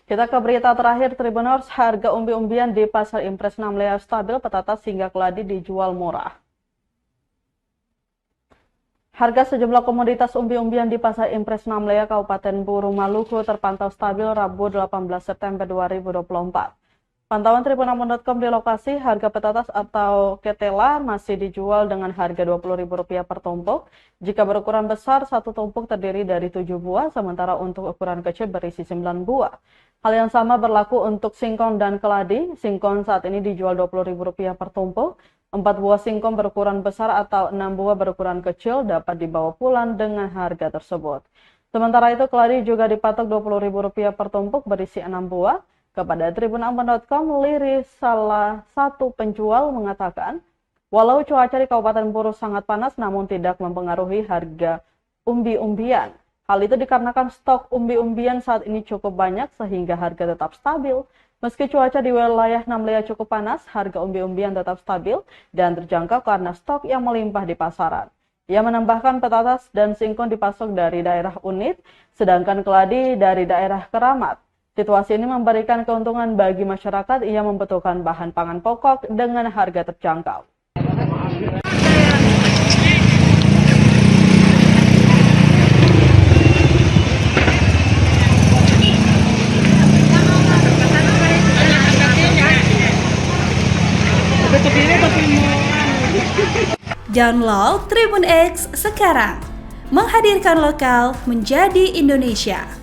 Kita ke berita terakhir, Tribuners. Harga umbi-umbian di Pasar Impres Namlea stabil, petatas hingga keladi dijual murah. Harga sejumlah komoditas umbi-umbian di Pasar Impres Namlea, Kabupaten Buru, Maluku terpantau stabil Rabu 18 September 2024. Pantauan tribunambon.com di lokasi, harga petatas atau ketela masih dijual dengan harga Rp20.000 per tumpuk. Jika berukuran besar, satu tumpuk terdiri dari 7 buah, sementara untuk ukuran kecil berisi 9 buah. Hal yang sama berlaku untuk singkong dan keladi. Singkong saat ini dijual Rp20.000 per tumpuk. 4 buah singkong berukuran besar atau 6 buah berukuran kecil dapat dibawa pulang dengan harga tersebut. Sementara itu, keladi juga dipatok Rp20.000 per tumpuk berisi 6 buah. Kepada tribunambon.com, Liris, salah satu penjual, mengatakan, walau cuaca di Kabupaten Buru sangat panas namun tidak mempengaruhi harga umbi-umbian. Hal itu dikarenakan stok umbi-umbian saat ini cukup banyak sehingga harga tetap stabil. Meski cuaca di wilayah Namlea cukup panas, harga umbi-umbian tetap stabil dan terjangkau karena stok yang melimpah di pasaran. Ia menambahkan petatas dan singkong dipasok dari daerah Unit, sedangkan keladi dari daerah Keramat. Situasi ini memberikan keuntungan bagi masyarakat yang membutuhkan bahan pangan pokok dengan harga terjangkau. Download Tribun X sekarang, menghadirkan lokal menjadi Indonesia.